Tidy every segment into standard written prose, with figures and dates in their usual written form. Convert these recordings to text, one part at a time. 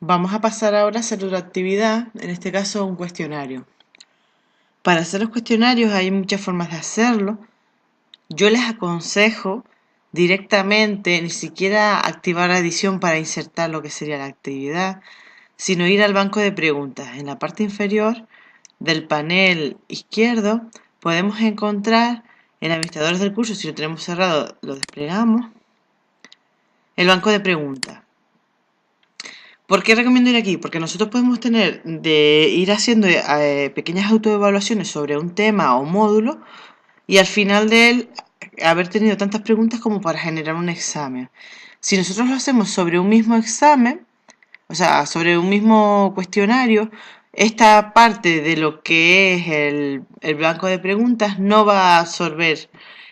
Vamos a pasar ahora a hacer otra actividad, en este caso un cuestionario. Para hacer los cuestionarios hay muchas formas de hacerlo. Yo les aconsejo directamente ni siquiera activar la edición para insertar lo que sería la actividad, sino ir al banco de preguntas. En la parte inferior del panel izquierdo podemos encontrar en administradores del curso, si lo tenemos cerrado lo desplegamos, el banco de preguntas. ¿Por qué recomiendo ir aquí? Porque nosotros podemos tener de ir haciendo pequeñas autoevaluaciones sobre un tema o módulo y al final de él haber tenido tantas preguntas como para generar un examen. Si nosotros lo hacemos sobre un mismo examen, o sea, sobre un mismo cuestionario, esta parte de lo que es el blanco de preguntas no va a absorber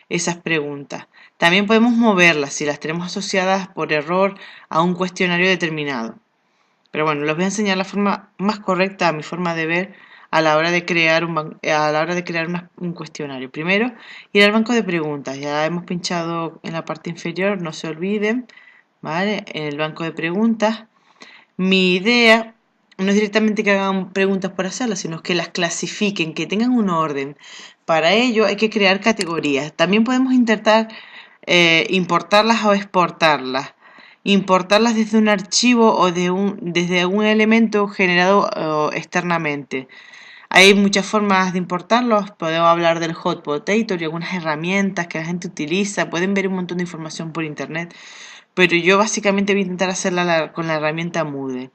esas preguntas. También podemos moverlas si las tenemos asociadas por error a un cuestionario determinado. Pero bueno, les voy a enseñar la forma más correcta, a mi forma de ver, a la hora de crear un cuestionario. Primero, ir al banco de preguntas. Ya hemos pinchado en la parte inferior, no se olviden, ¿vale? En el banco de preguntas. Mi idea no es directamente que hagan preguntas por hacerlas, sino que las clasifiquen, que tengan un orden. Para ello hay que crear categorías. También podemos intentar importarlas o exportarlas. Importarlas desde un archivo o desde un elemento generado externamente. Hay muchas formas de importarlos. Podemos hablar del hot potato y algunas herramientas que la gente utiliza. Pueden ver un montón de información por internet. Pero yo básicamente voy a intentar hacerla con la herramienta Moodle.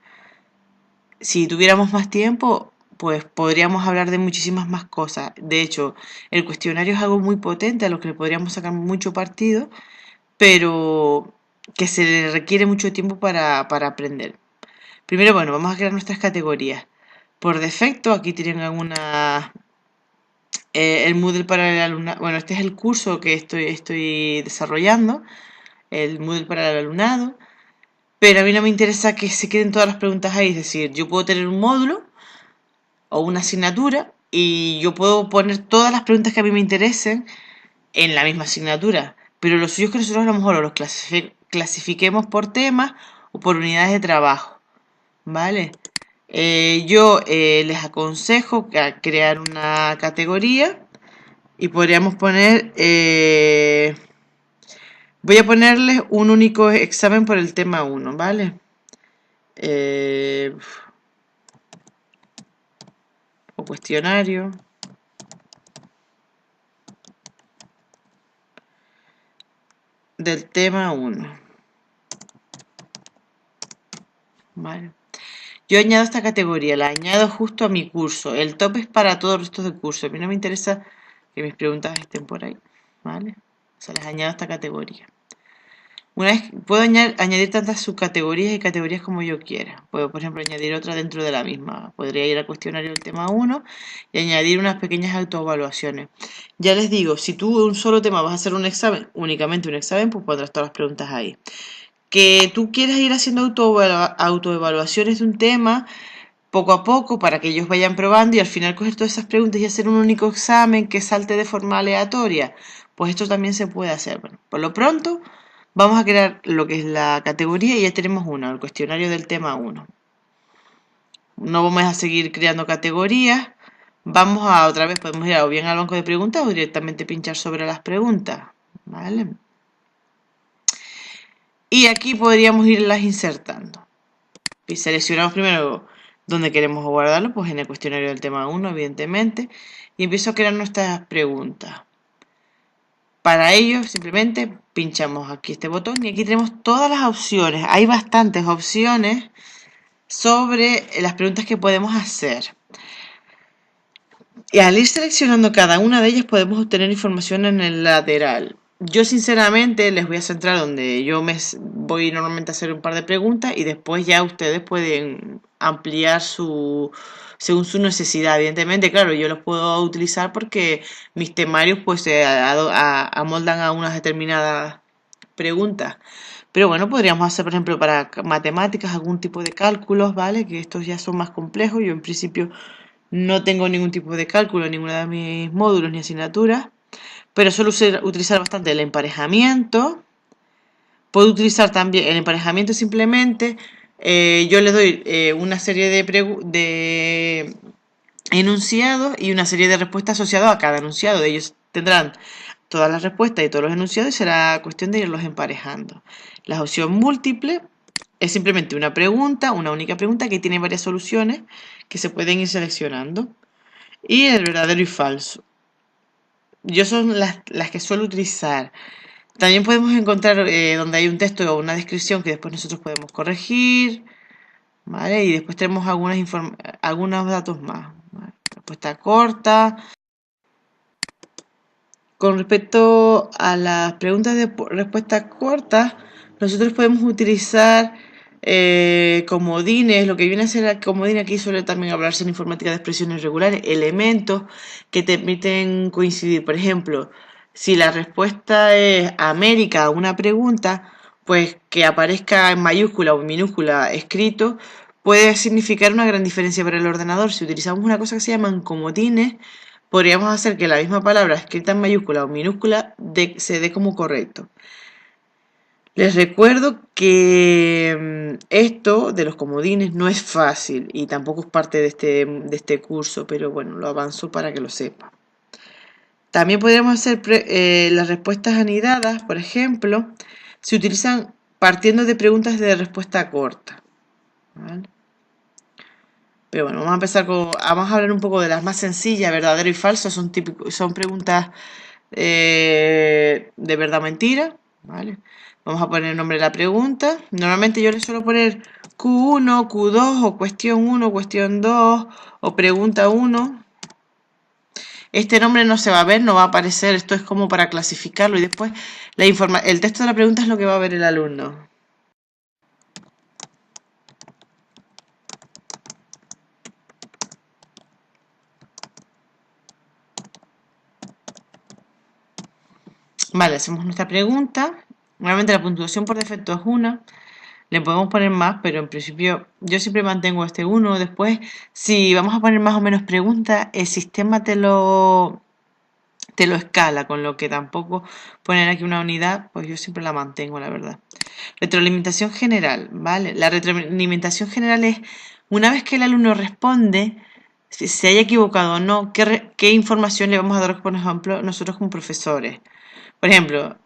Si tuviéramos más tiempo, pues podríamos hablar de muchísimas más cosas. De hecho, el cuestionario es algo muy potente a lo que le podríamos sacar mucho partido, pero que se le requiere mucho tiempo para aprender. Primero, bueno, vamos a crear nuestras categorías. Por defecto, aquí tienen alguna... el Moodle para el alumnado. Bueno, este es el curso que estoy desarrollando, el Moodle para el alumnado. Pero a mí no me interesa que se queden todas las preguntas ahí. Es decir, yo puedo tener un módulo o una asignatura y yo puedo poner todas las preguntas que a mí me interesen en la misma asignatura. Pero lo suyo es que nosotros a lo mejor los clasifiquemos por temas o por unidades de trabajo. ¿Vale? Yo les aconsejo crear una categoría y podríamos poner... voy a ponerles un único examen por el tema 1, ¿vale? O cuestionario. Del tema 1. ¿Vale? Yo añado esta categoría, la añado justo a mi curso. El top es para todos los restos del curso. A mí no me interesa que mis preguntas estén por ahí. ¿Vale? O sea, les añado esta categoría. Una vez puedo añadir tantas subcategorías y categorías como yo quiera. Puedo, por ejemplo, añadir otra dentro de la misma. Podría ir al cuestionario del tema 1 y añadir unas pequeñas autoevaluaciones. Ya les digo, si tú un solo tema vas a hacer un examen, únicamente un examen, pues pondrás todas las preguntas ahí. Que tú quieras ir haciendo autoevaluaciones de un tema poco a poco para que ellos vayan probando y al final coger todas esas preguntas y hacer un único examen que salte de forma aleatoria, pues esto también se puede hacer. Bueno, por lo pronto vamos a crear lo que es la categoría y ya tenemos una, el cuestionario del tema 1. No vamos a seguir creando categorías. Vamos a otra vez, podemos ir o bien al banco de preguntas o directamente pinchar sobre las preguntas. ¿Vale? Y aquí podríamos irlas insertando. Y seleccionamos primero donde queremos guardarlo, pues en el cuestionario del tema 1, evidentemente. Y empiezo a crear nuestras preguntas. Para ello, simplemente pinchamos aquí este botón y aquí tenemos todas las opciones. Hay bastantes opciones sobre las preguntas que podemos hacer. Y al ir seleccionando cada una de ellas podemos obtener información en el lateral. Yo sinceramente les voy a centrar donde yo me voy normalmente a hacer un par de preguntas y después ya ustedes pueden ampliar según su necesidad. Evidentemente, claro, yo los puedo utilizar porque mis temarios pues se amoldan a unas determinadas preguntas. Pero bueno, podríamos hacer, por ejemplo, para matemáticas algún tipo de cálculos, ¿vale? Que estos ya son más complejos. Yo en principio no tengo ningún tipo de cálculo en ninguno de mis módulos ni asignaturas, pero suelo utilizar bastante el emparejamiento. Puedo utilizar también el emparejamiento simplemente yo le doy una serie de enunciados y una serie de respuestas asociadas a cada enunciado. Ellos tendrán todas las respuestas y todos los enunciados y será cuestión de irlos emparejando. La opción múltiple es simplemente una pregunta, una única pregunta que tiene varias soluciones que se pueden ir seleccionando. Y el verdadero y falso. Yo son las que suelo utilizar. También podemos encontrar donde hay un texto o una descripción que después nosotros podemos corregir, ¿vale? Y después tenemos algunos datos más, ¿vale? Respuesta corta. Con respecto a las preguntas de respuesta corta, nosotros podemos utilizar comodines. Lo que viene a ser el comodín aquí suele también hablarse en informática de expresiones regulares, elementos que te permiten coincidir. Por ejemplo, si la respuesta es América a una pregunta, pues que aparezca en mayúscula o en minúscula escrito puede significar una gran diferencia para el ordenador. Si utilizamos una cosa que se llaman comodines, podríamos hacer que la misma palabra escrita en mayúscula o minúscula se dé como correcto. Les recuerdo que esto de los comodines no es fácil y tampoco es parte de este curso, pero bueno, lo avanzo para que lo sepa. También podríamos hacer las respuestas anidadas, por ejemplo, se utilizan partiendo de preguntas de respuesta corta, ¿vale? Pero bueno, vamos a hablar un poco de las más sencillas, verdadero y falso, son preguntas de verdad o mentira, ¿vale? Vamos a poner el nombre de la pregunta. Normalmente yo le suelo poner Q1, Q2 o cuestión 1, cuestión 2 o pregunta 1. Este nombre no se va a ver, no va a aparecer, esto es como para clasificarlo y después el texto de la pregunta es lo que va a ver el alumno. Vale, hacemos nuestra pregunta. Normalmente la puntuación por defecto es 1. Le podemos poner más, pero en principio yo siempre mantengo este 1. Después, si vamos a poner más o menos preguntas, el sistema te lo escala, con lo que tampoco poner aquí una unidad, pues yo siempre la mantengo, la verdad. Retroalimentación general, ¿vale? La retroalimentación general es, una vez que el alumno responde, si se haya equivocado o no, qué información le vamos a dar, por ejemplo, nosotros como profesores. Por ejemplo,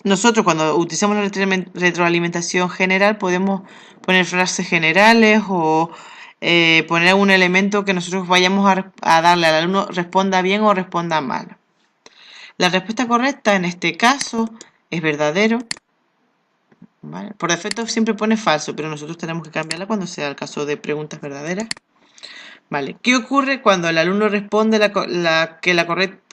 nosotros cuando utilizamos la retroalimentación general podemos poner frases generales o poner algún elemento que nosotros vayamos a darle al alumno, responda bien o responda mal. La respuesta correcta en este caso es verdadero, ¿vale? Por defecto siempre pone falso, pero nosotros tenemos que cambiarla cuando sea el caso de preguntas verdaderas. Vale. ¿Qué ocurre cuando el alumno responde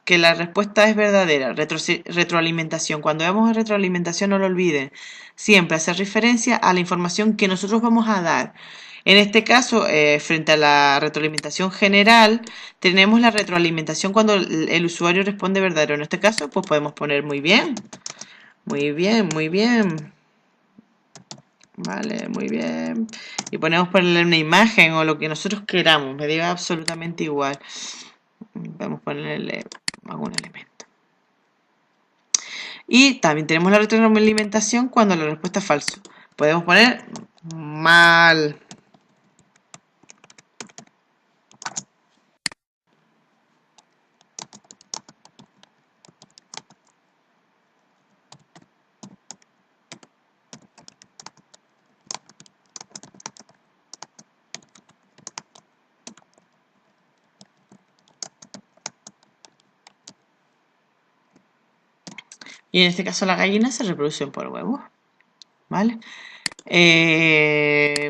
que la respuesta es verdadera? Retroalimentación. Cuando vemos a retroalimentación, no lo olviden. Siempre hacer referencia a la información que nosotros vamos a dar. En este caso, frente a la retroalimentación general, tenemos la retroalimentación cuando el usuario responde verdadero. En este caso, pues podemos poner muy bien. Muy bien, muy bien. Vale, muy bien. Y ponemos ponerle una imagen o lo que nosotros queramos, me da absolutamente igual. Podemos ponerle algún elemento. Y también tenemos la retroalimentación cuando la respuesta es falso. Podemos poner mal. Y en este caso las gallinas se reproducen por huevos, ¿vale?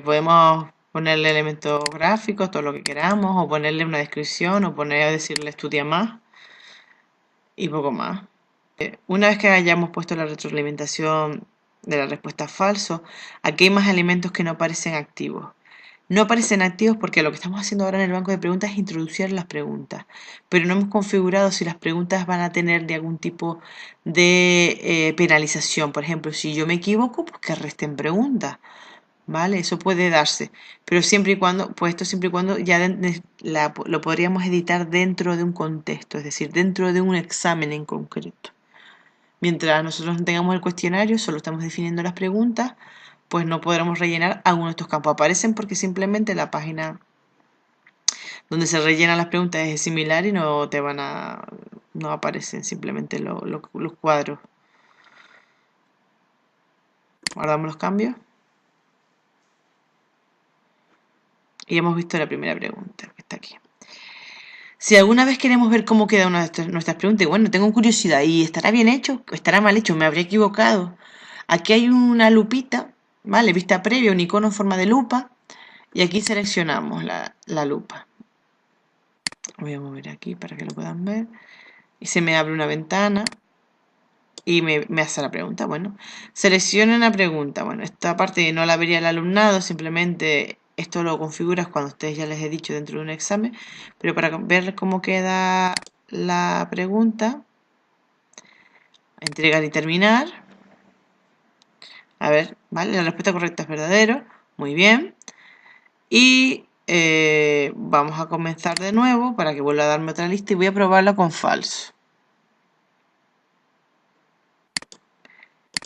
Podemos ponerle elementos gráficos, todo lo que queramos, o ponerle una descripción, o decirle estudia más, y poco más. Una vez que hayamos puesto la retroalimentación de la respuesta falso, aquí hay más elementos que no aparecen activos. No aparecen activos porque lo que estamos haciendo ahora en el banco de preguntas es introducir las preguntas, pero no hemos configurado si las preguntas van a tener de algún tipo de penalización. Por ejemplo, si yo me equivoco, pues que resten preguntas, ¿vale? Eso puede darse, pero siempre y cuando, pues esto siempre y cuando ya lo podríamos editar dentro de un contexto, es decir, dentro de un examen en concreto. Mientras nosotros no tengamos el cuestionario, solo estamos definiendo las preguntas, pues no podremos rellenar algunos de estos campos. Aparecen porque simplemente la página donde se rellenan las preguntas es similar y no aparecen simplemente los cuadros. Guardamos los cambios. Y hemos visto la primera pregunta, que está aquí. Si alguna vez queremos ver cómo queda una de nuestras preguntas, y bueno, tengo curiosidad, ¿y estará bien hecho o estará mal hecho? ¿Me habría equivocado? Aquí hay una lupita, ¿vale? Vista previa, un icono en forma de lupa, y aquí seleccionamos la lupa. Voy a mover aquí para que lo puedan ver. Y se me abre una ventana y me hace la pregunta. Bueno, selecciona una pregunta. Bueno, esta parte no la vería el alumnado, simplemente esto lo configuras cuando ustedes ya les he dicho dentro de un examen, pero para ver cómo queda la pregunta, entregar y terminar. A ver, ¿vale? La respuesta correcta es verdadero. Muy bien. Y vamos a comenzar de nuevo para que vuelva a darme otra lista y voy a probarla con falso.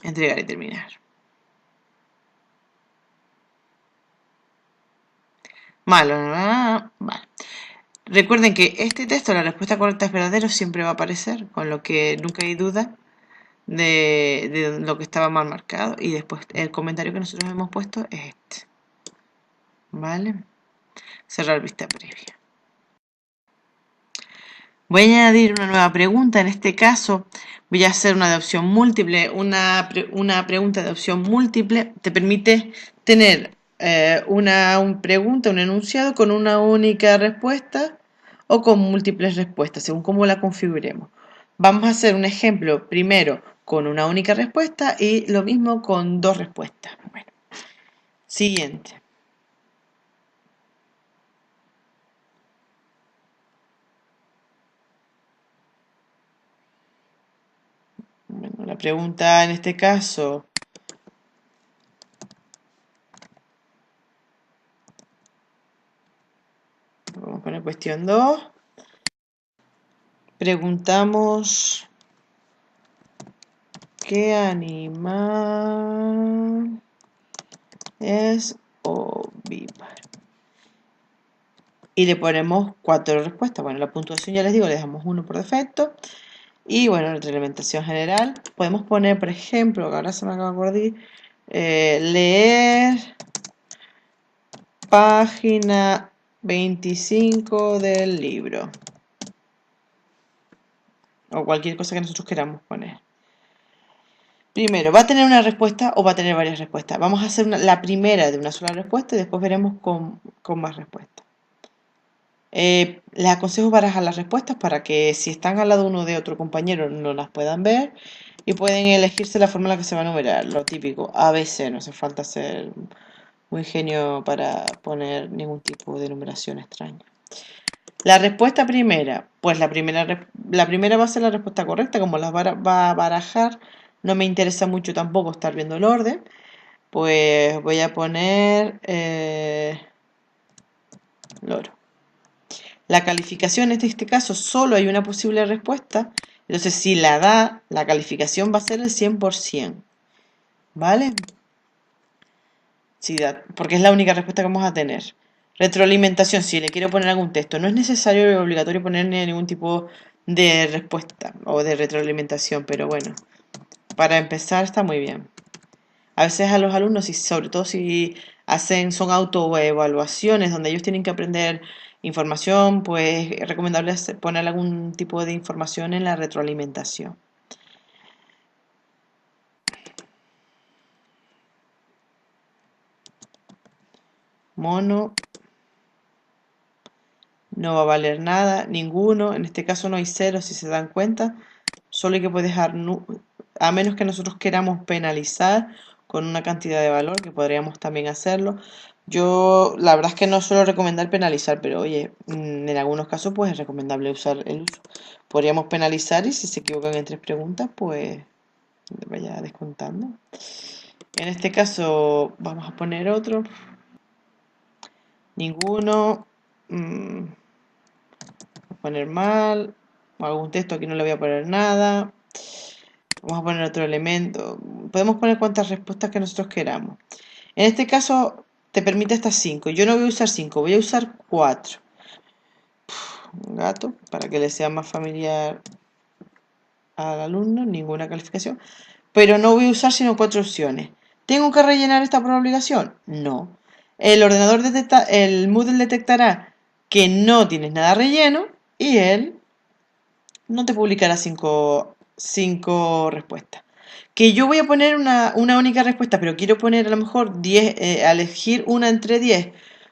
Entregar y terminar. Malo, vale. Recuerden que este texto, la respuesta correcta es verdadero, siempre va a aparecer, con lo que nunca hay duda de lo que estaba mal marcado. Y después el comentario que nosotros hemos puesto es este. ¿Vale? Cerrar vista previa. Voy a añadir una nueva pregunta. En este caso voy a hacer una de opción múltiple. Una pregunta de opción múltiple te permite tener una pregunta, un enunciado con una única respuesta o con múltiples respuestas, según cómo la configuremos. Vamos a hacer un ejemplo primero con una única respuesta y lo mismo con dos respuestas. Bueno, siguiente. Bueno, la pregunta en este caso, vamos a poner cuestión 2. Preguntamos ¿qué animal es ovíparo? Y le ponemos 4 respuestas. Bueno, la puntuación ya les digo, le dejamos 1 por defecto. Y bueno, la reglamentación general. Podemos poner, por ejemplo, que ahora se me acaba de acordar, leer página 25 del libro. O cualquier cosa que nosotros queramos poner. Primero, ¿va a tener una respuesta o va a tener varias respuestas? Vamos a hacer la primera de una sola respuesta y después veremos con más respuestas. Les aconsejo barajar las respuestas para que si están al lado uno de otro compañero no las puedan ver y pueden elegirse la forma en la que se va a numerar, lo típico, ABC, no hace falta ser muy genio para poner ningún tipo de numeración extraña. La respuesta primera, pues la primera va a ser la respuesta correcta, como las va a barajar, no me interesa mucho tampoco estar viendo el orden, pues voy a poner loro. La calificación en este caso solo hay una posible respuesta, entonces si la da, la calificación va a ser el 100%, ¿vale? Sí, porque es la única respuesta que vamos a tener. Retroalimentación, si le quiero poner algún texto, no es necesario o obligatorio ponerle ningún tipo de respuesta o de retroalimentación, pero bueno, para empezar está muy bien. A veces a los alumnos, y sobre todo si son autoevaluaciones donde ellos tienen que aprender información, pues es recomendable poner algún tipo de información en la retroalimentación. Mono no va a valer nada, ninguno, en este caso no hay cero si se dan cuenta, solo hay que dejar, a menos que nosotros queramos penalizar con una cantidad de valor, que podríamos también hacerlo. Yo la verdad es que no suelo recomendar penalizar, pero oye, en algunos casos pues es recomendable usar el uso. Podríamos penalizar y si se equivocan en 3 preguntas pues vaya descontando. En este caso vamos a poner otro. Ninguno. Voy a poner mal. O algún texto aquí no le voy a poner nada. Vamos a poner otro elemento. Podemos poner cuantas respuestas que nosotros queramos. En este caso te permite hasta 5. Yo no voy a usar 5, voy a usar 4. Gato, para que le sea más familiar al alumno, ninguna calificación. Pero no voy a usar sino 4 opciones. ¿Tengo que rellenar esta por obligación? No. El Moodle detectará que no tienes nada relleno y él no te publicará 5 respuestas. Que yo voy a poner una única respuesta, pero quiero poner a lo mejor 10, elegir una entre 10.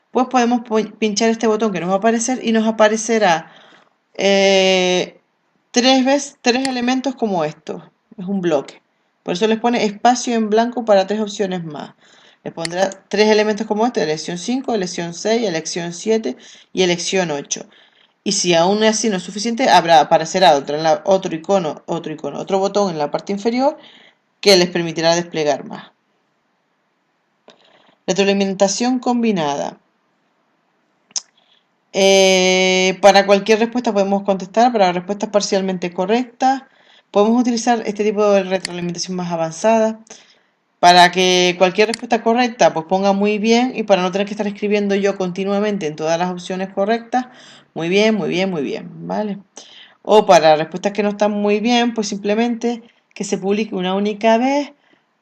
Pues podemos pinchar este botón que nos va a aparecer y nos aparecerá 3 elementos como estos. Es un bloque. Por eso les pone espacio en blanco para 3 opciones más. Les pondrá 3 elementos como este: elección 5, elección 6, elección 7 y elección 8. Y si aún así no es suficiente, aparecerá otro botón en la parte inferior que les permitirá desplegar más. Retroalimentación combinada. Para cualquier respuesta podemos contestar, para respuestas parcialmente correctas. Podemos utilizar este tipo de retroalimentación más avanzada. Para que cualquier respuesta correcta pues ponga muy bien, y para no tener que estar escribiendo yo continuamente en todas las opciones correctas, muy bien, muy bien, muy bien, ¿vale? O para respuestas que no están muy bien, pues simplemente que se publique una única vez,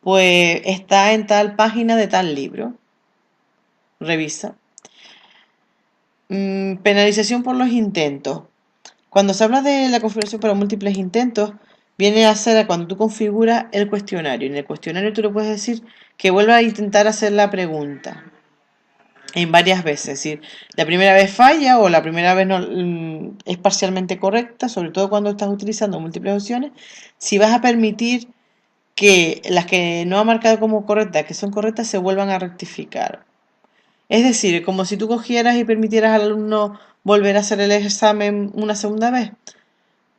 pues está en tal página de tal libro. Revisa. Penalización por los intentos. Cuando se habla de la configuración para múltiples intentos, viene a ser cuando tú configuras el cuestionario. En el cuestionario tú le puedes decir que vuelva a intentar hacer la pregunta en varias veces. Es decir, la primera vez falla o la primera vez no, es parcialmente correcta, sobre todo cuando estás utilizando múltiples opciones. Si vas a permitir que las que no ha marcado como correctas, que son correctas, se vuelvan a rectificar. Es decir, como si tú cogieras y permitieras al alumno volver a hacer el examen una segunda vez.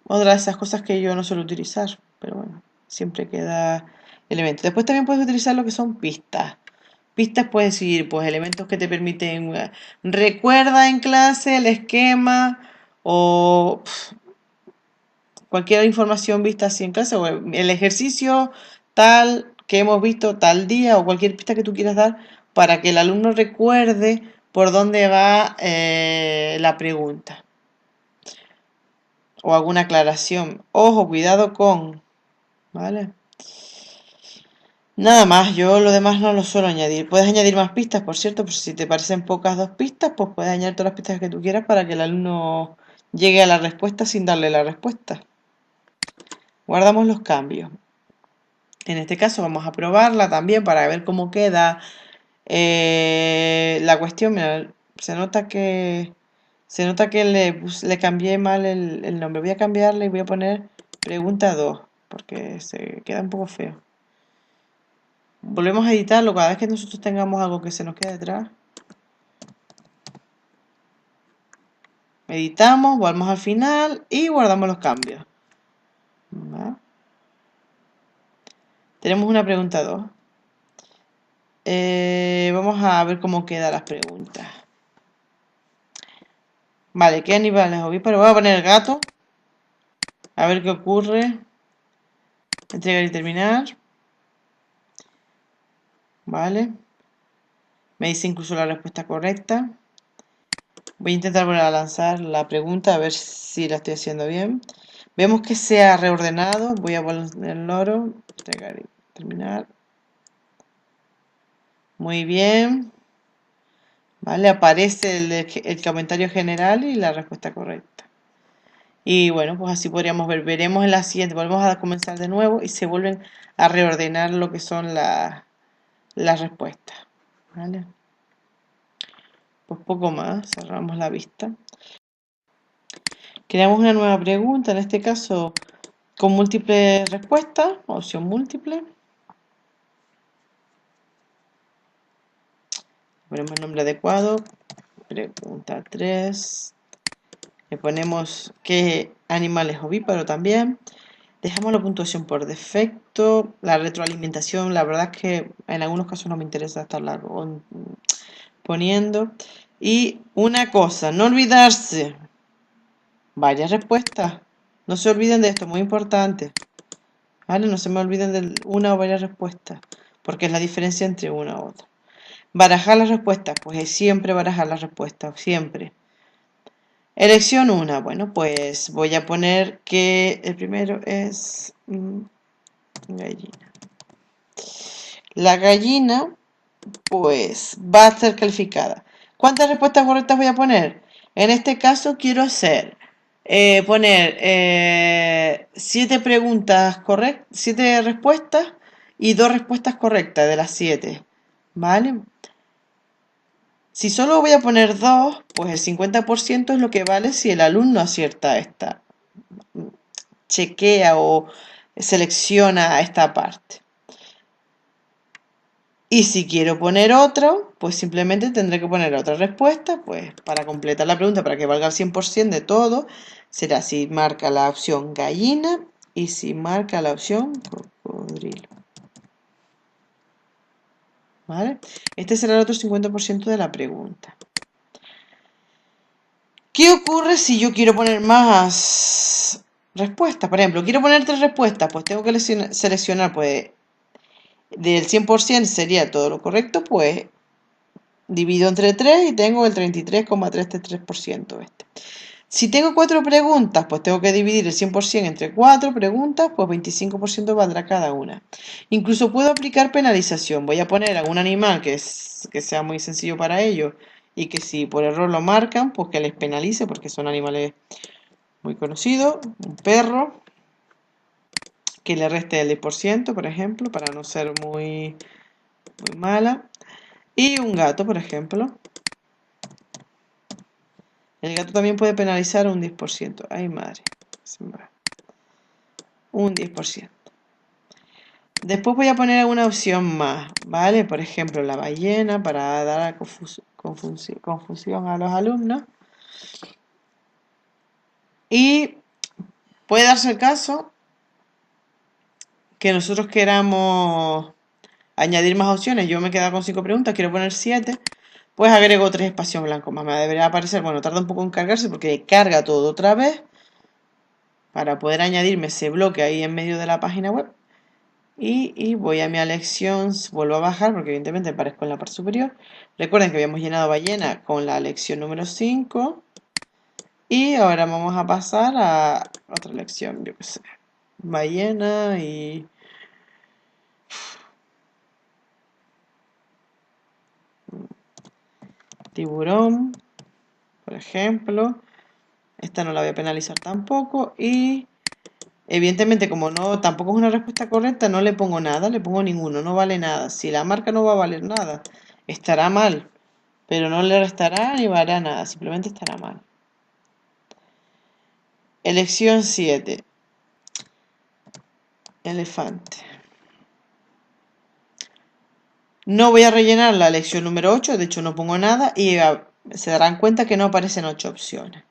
Otra de esas cosas que yo no suelo utilizar, pero bueno, siempre queda elemento. Después también puedes utilizar lo que son pistas. Pistas puedes decir, pues elementos que te permiten, recuerda en clase el esquema o cualquier información vista así en clase, o el ejercicio tal que hemos visto tal día, o cualquier pista que tú quieras dar para que el alumno recuerde por dónde va la pregunta. O alguna aclaración. Ojo, cuidado con, ¿vale? Nada más, yo lo demás no lo suelo añadir. Puedes añadir más pistas, por cierto, pero si te parecen pocas 2 pistas, pues puedes añadir todas las pistas que tú quieras para que el alumno llegue a la respuesta sin darle la respuesta. Guardamos los cambios. En este caso vamos a probarla también para ver cómo queda la cuestión. Mira, se nota que le cambié mal el nombre. Voy a cambiarle y voy a poner pregunta 2 porque se queda un poco feo. Volvemos a editarlo cada vez que nosotros tengamos algo que se nos quede detrás. Editamos, volvemos al final y guardamos los cambios. ¿Va? Tenemos una pregunta 2. Vamos a ver cómo quedan las preguntas. Vale, ¿qué animales ovíparos? Voy a poner el gato. A ver qué ocurre. Entregar y terminar. Vale. Me dice incluso la respuesta correcta. Voy a intentar volver a lanzar la pregunta a ver si la estoy haciendo bien. Vemos que se ha reordenado. Voy a poner el loro. Entregar y terminar. Muy bien. Vale, aparece el comentario general y la respuesta correcta. Y bueno, pues así podríamos ver. Veremos en la siguiente. Volvemos a comenzar de nuevo y se vuelven a reordenar lo que son las respuestas. ¿Vale? Pues poco más. Cerramos la vista. Creamos una nueva pregunta, en este caso con múltiples respuestas, opción múltiple. Ponemos el nombre adecuado. Pregunta 3. Le ponemos qué animal es ovíparo también. Dejamos la puntuación por defecto. La retroalimentación, la verdad es que en algunos casos no me interesa estarla poniendo. Y una cosa, no olvidarse. Varias respuestas. No se olviden de esto, muy importante. ¿Vale? No se me olviden de una o varias respuestas, porque es la diferencia entre una u otra. Barajar las respuestas, pues es siempre barajar las respuestas, siempre. Elección 1, bueno, pues voy a poner que el primero es gallina. La gallina, pues, va a ser calificada. ¿Cuántas respuestas correctas voy a poner? En este caso quiero hacer, poner 7 preguntas correctas, 7 respuestas y 2 respuestas correctas de las 7, ¿vale? Si solo voy a poner 2, pues el 50% es lo que vale si el alumno acierta esta, chequea o selecciona esta parte. Y si quiero poner otro, pues simplemente tendré que poner otra respuesta, pues para completar la pregunta, para que valga el 100% de todo, será si marca la opción gallina y si marca la opción cocodrilo. ¿Vale? Este será el otro 50% de la pregunta. ¿Qué ocurre si yo quiero poner más respuestas? Por ejemplo, quiero poner 3 respuestas, pues tengo que seleccionar, pues, del 100% sería todo lo correcto, pues divido entre 3 y tengo el 33,33% este. Si tengo 4 preguntas, pues tengo que dividir el 100% entre 4 preguntas, pues 25% valdrá cada una. Incluso puedo aplicar penalización. Voy a poner algún animal que sea muy sencillo para ellos y que si por error lo marcan, pues que les penalice porque son animales muy conocidos. Un perro, que le reste el 10%, por ejemplo, para no ser muy mala. Y un gato, por ejemplo. El gato también puede penalizar un 10%. Ay, madre. Un 10%. Después voy a poner alguna opción más, ¿vale? Por ejemplo, la ballena para dar confusión a los alumnos. Y puede darse el caso que nosotros queramos añadir más opciones. Yo me he quedado con 5 preguntas, quiero poner 7. Pues agrego 3 espacios blancos más. Me debería aparecer, bueno, tarda un poco en cargarse porque carga todo otra vez para poder añadirme ese bloque ahí en medio de la página web. Y voy a mi elección, vuelvo a bajar porque evidentemente aparezco en la parte superior. Recuerden que habíamos llenado ballena con la lección número 5. Y ahora vamos a pasar a otra lección, yo qué sé. Ballena y... tiburón, por ejemplo. Esta no la voy a penalizar tampoco. Y evidentemente como no tampoco es una respuesta correcta, no le pongo nada, le pongo ninguno, no vale nada. Si la marca no va a valer nada, estará mal, pero no le restará ni valrá nada, simplemente estará mal. Elección 7. Elefante. No voy a rellenar la elección número 8, de hecho no pongo nada y se darán cuenta que no aparecen 8 opciones.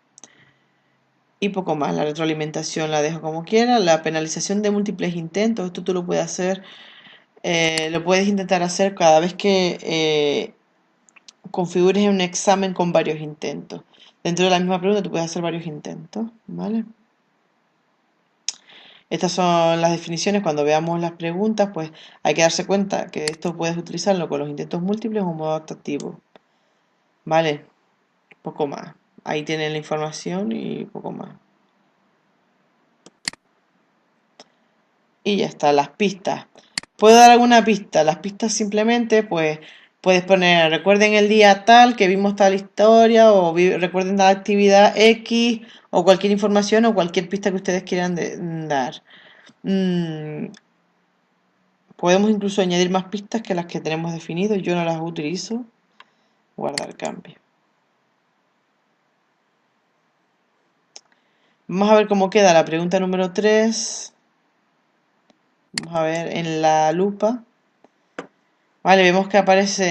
Y poco más, la retroalimentación la dejo como quiera. La penalización de múltiples intentos, esto tú lo puedes hacer, lo puedes intentar hacer cada vez que configures un examen con varios intentos. Dentro de la misma pregunta tú puedes hacer varios intentos, ¿vale? Estas son las definiciones. Cuando veamos las preguntas, pues hay que darse cuenta que esto puedes utilizarlo con los intentos múltiples o modo adaptativo, ¿vale? Poco más. Ahí tienen la información y poco más. Y ya está, las pistas. ¿Puedo dar alguna pista? Las pistas simplemente, pues, puedes poner, recuerden el día tal que vimos tal historia, o recuerden la actividad X, o cualquier información, o cualquier pista que ustedes quieran dar. Podemos incluso añadir más pistas que las que tenemos definido. Yo no las utilizo. Guardar cambio. Vamos a ver cómo queda la pregunta número 3. Vamos a ver en la lupa. Vale, vemos que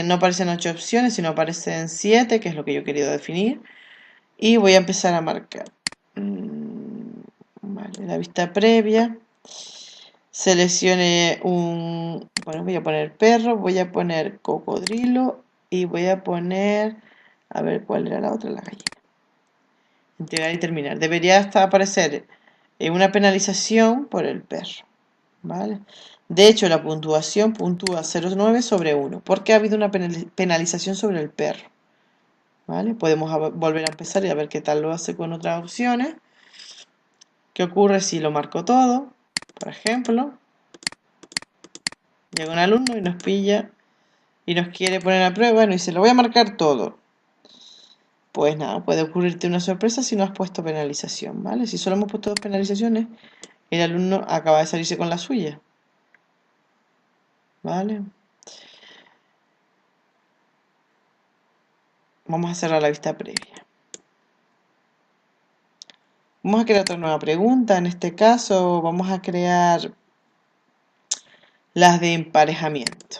no aparecen 8 opciones, sino aparecen 7, que es lo que yo he querido definir. Y voy a empezar a marcar. Vale, la vista previa. Seleccione un... Bueno, voy a poner perro, voy a poner cocodrilo y voy a poner... A ver, ¿cuál era la otra? La gallina. Entregar y terminar. Debería hasta aparecer una penalización por el perro. ¿vale? De hecho, la puntuación puntúa 0,9 sobre 1, porque ha habido una penalización sobre el perro, ¿vale? Podemos volver a empezar y a ver qué tal lo hace con otras opciones. ¿Qué ocurre si lo marco todo? Por ejemplo, llega un alumno y nos pilla y nos quiere poner a prueba y nos dice, lo voy a marcar todo. Pues nada, puede ocurrirte una sorpresa si no has puesto penalización, ¿vale? Si solo hemos puesto dos penalizaciones, el alumno acaba de salirse con la suya, ¿vale? Vamos a cerrar la vista previa. Vamos a crear otra nueva pregunta. En este caso vamos a crear las de emparejamiento.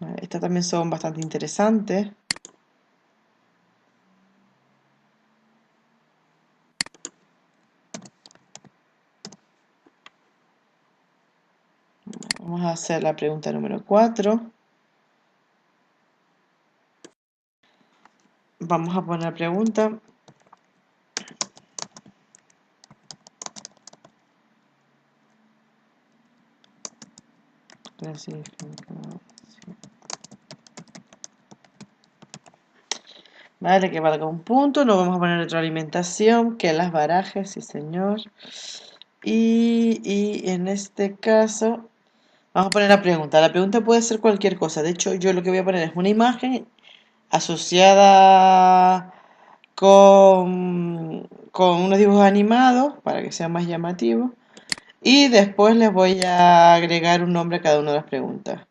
¿Vale? Estas también son bastante interesantes. Vamos a hacer la pregunta número 4. Vamos a poner la pregunta. Vale, que valga un punto. Nos vamos a poner retroalimentación, que las barajes, sí señor. Y en este caso, vamos a poner la pregunta. La pregunta puede ser cualquier cosa. De hecho, yo lo que voy a poner es una imagen asociada con unos dibujos animados para que sea más llamativo. Y después les voy a agregar un nombre a cada una de las preguntas.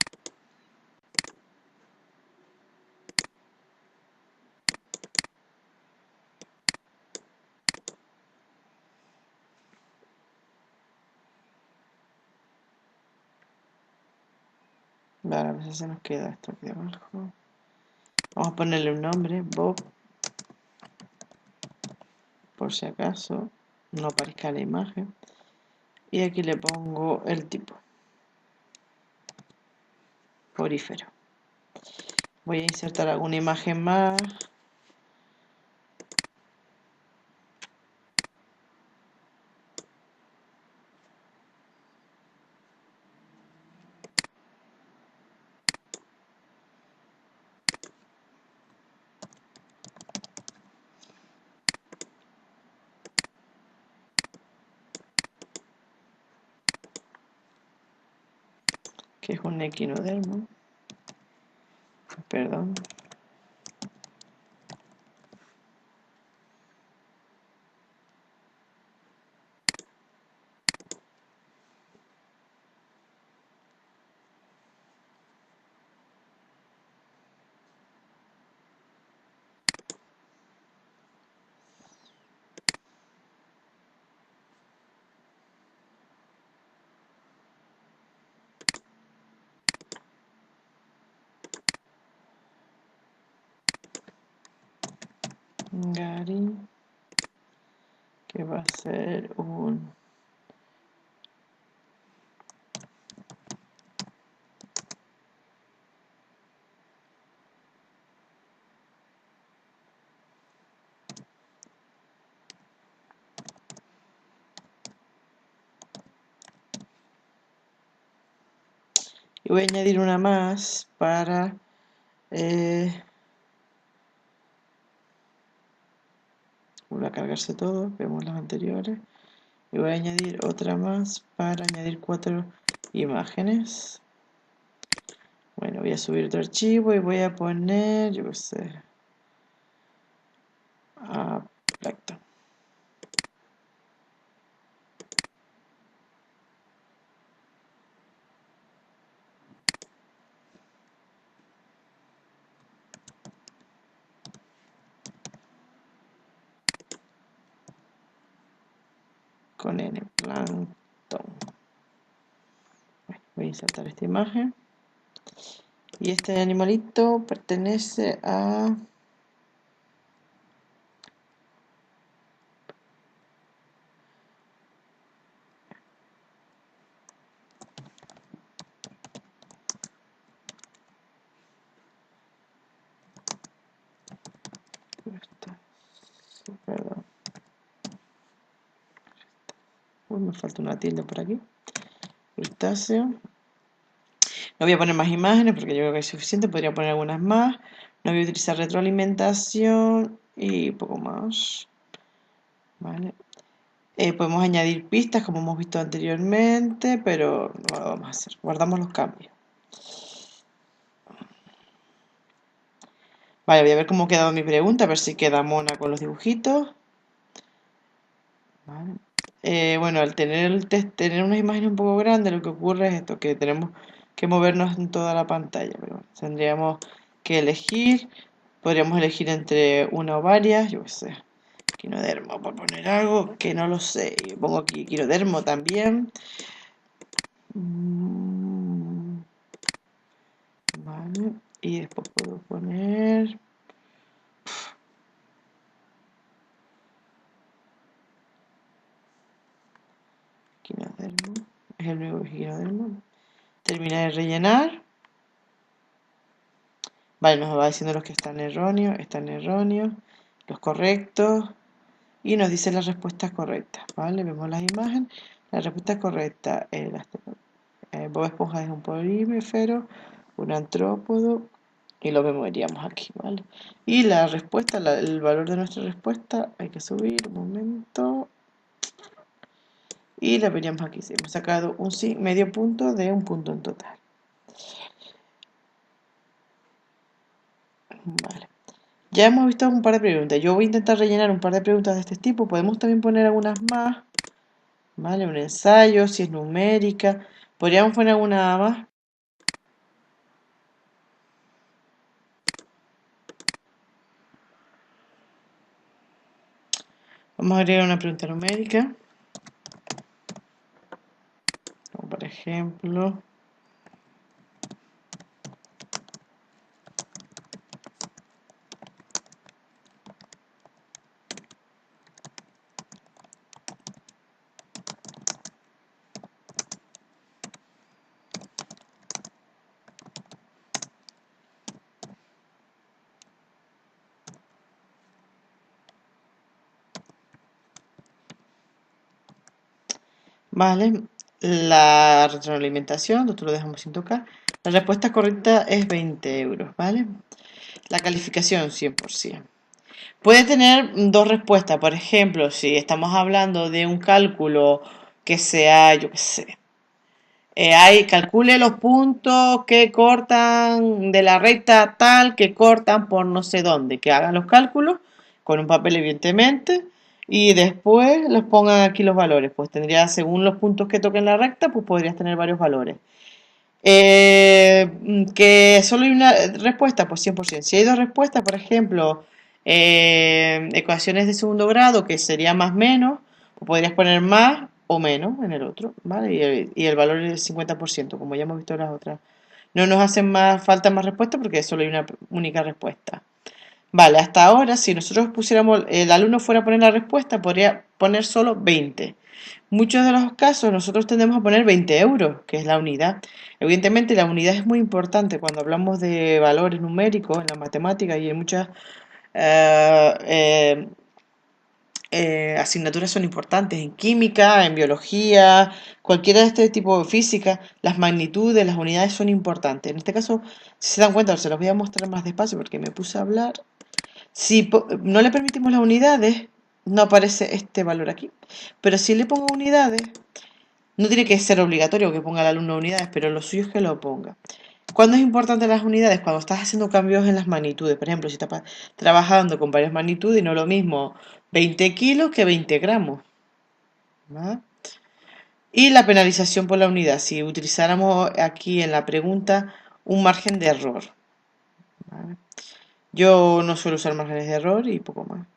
Vale, a ver si se nos queda esto aquí abajo. Vamos a ponerle un nombre, Bob, por si acaso no aparezca la imagen. Y aquí le pongo el tipo, porífero. Voy a insertar alguna imagen más. Que es un equinodermo. Perdón. Gary, que va a ser un... Y voy a añadir una más para... vuelve a cargarse todo, vemos las anteriores. Y voy a añadir otra más para añadir 4 imágenes. Bueno, voy a subir otro archivo y voy a poner, yo qué sé, a Plankton. Con N, Plankton. Bueno, voy a insertar esta imagen. Y este animalito pertenece a... Perdón. Me falta una tilde por aquí. crustáceo. No voy a poner más imágenes porque yo creo que es suficiente, podría poner algunas más. No voy a utilizar retroalimentación y poco más. ¿Vale? Podemos añadir pistas como hemos visto anteriormente, pero no lo vamos a hacer. Guardamos los cambios. Vale, voy a ver cómo ha quedado mi pregunta, a ver si queda mona con los dibujitos. Vale. Bueno, al tener tener unas imágenes un poco grandes, lo que ocurre es esto, que tenemos que movernos en toda la pantalla. Pero bueno, tendríamos que elegir, podríamos elegir entre una o varias, yo qué sé, quinodermo, por poner algo que no lo sé. Y pongo aquí quinodermo también. Vale, y después puedo poner... Quinodermo, es el nuevo quinodermo. Termina de rellenar. Vale, nos va diciendo los que están erróneos, los correctos, y nos dice las respuestas correctas, ¿vale? Vemos las imágenes, la respuesta correcta, Bob Esponja es un polímero, un antrópodo, y lo veríamos aquí, ¿vale? Y la respuesta, el valor de nuestra respuesta, hay que subir, un momento, y la veríamos aquí, sí, hemos sacado un sí, medio punto de un punto en total. Vale. Ya hemos visto un par de preguntas. Yo voy a intentar rellenar un par de preguntas de este tipo. Podemos también poner algunas más. ¿Vale? Un ensayo, si es numérica. Podríamos poner alguna más. Vamos a agregar una pregunta numérica. Como por ejemplo... Vale, la retroalimentación, nosotros lo dejamos sin tocar. La respuesta correcta es 20 euros, ¿vale? La calificación 100%. Puede tener dos respuestas, por ejemplo, si estamos hablando de un cálculo que sea, yo qué sé, calcule los puntos que cortan de la recta tal, que cortan por no sé dónde, que hagan los cálculos con un papel evidentemente y después los pongan aquí los valores. Pues tendría, según los puntos que toquen la recta, pues podrías tener varios valores. Que solo hay una respuesta, pues 100%. Si hay dos respuestas, por ejemplo, ecuaciones de segundo grado, que sería más menos, pues podrías poner más o menos en el otro, ¿vale? Y el valor es el 50%, como ya hemos visto en las otras. No nos hacen más falta más respuestas porque solo hay una única respuesta. Vale, hasta ahora, si nosotros pusiéramos, el alumno fuera a poner la respuesta, podría poner solo 20. Muchos de los casos nosotros tendemos a poner 20 euros, que es la unidad. Evidentemente la unidad es muy importante cuando hablamos de valores numéricos en la matemática y en muchas eh, asignaturas son importantes. En química, en biología, cualquiera de este tipo de física, las magnitudes, las unidades son importantes. En este caso, si se dan cuenta, se los voy a mostrar más despacio porque me puse a hablar. Si no le permitimos las unidades, no aparece este valor aquí. Pero si le pongo unidades, no tiene que ser obligatorio que ponga el alumno unidades, pero lo suyo es que lo ponga. ¿Cuándo es importante las unidades? Cuando estás haciendo cambios en las magnitudes. Por ejemplo, si estás trabajando con varias magnitudes y no lo mismo 20 kilos que 20 gramos. ¿Verdad? Y la penalización por la unidad. Si utilizáramos aquí en la pregunta un margen de error. ¿Vale? Yo no suelo usar márgenes de error y poco más.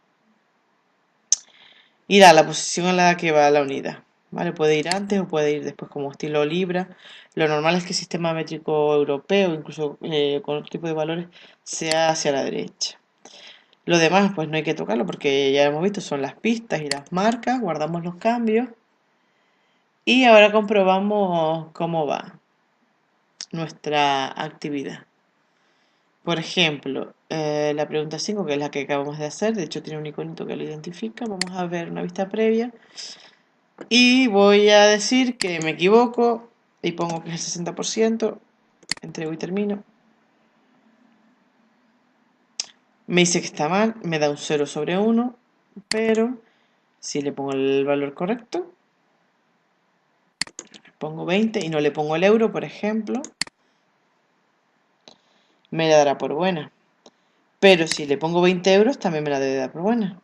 Y la posición a la que va la unidad. ¿Vale? Puede ir antes o puede ir después como estilo libra. Lo normal es que el sistema métrico europeo, incluso con otro tipo de valores, sea hacia la derecha. Lo demás, pues no hay que tocarlo porque ya hemos visto, son las pistas y las marcas. Guardamos los cambios. Y ahora comprobamos cómo va nuestra actividad. Por ejemplo, la pregunta 5, que es la que acabamos de hacer, de hecho tiene un iconito que lo identifica. Vamos a ver una vista previa. Y voy a decir que me equivoco y pongo que es el 60%, entrego y termino. Me dice que está mal, me da un 0/1, pero si le pongo el valor correcto, pongo 20 y no le pongo el euro, por ejemplo, me la dará por buena. Pero si le pongo 20 euros, también me la debe dar por buena.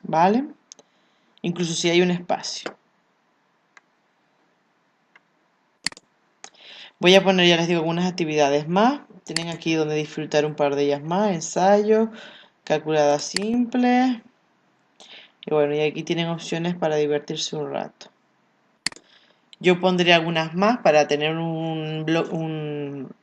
¿Vale? Incluso si hay un espacio. Voy a poner, ya les digo, algunas actividades más. Tienen aquí donde disfrutar un par de ellas más. Ensayo, calculada simple. Y bueno, y aquí tienen opciones para divertirse un rato. Yo pondré algunas más para tener un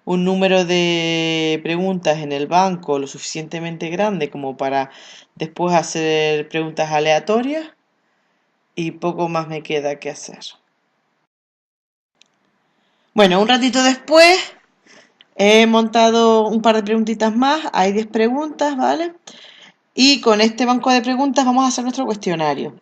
número de preguntas en el banco lo suficientemente grande como para después hacer preguntas aleatorias y poco más me queda que hacer. Bueno, un ratito después he montado un par de preguntitas más, hay 10 preguntas, ¿vale? Y con este banco de preguntas vamos a hacer nuestro cuestionario.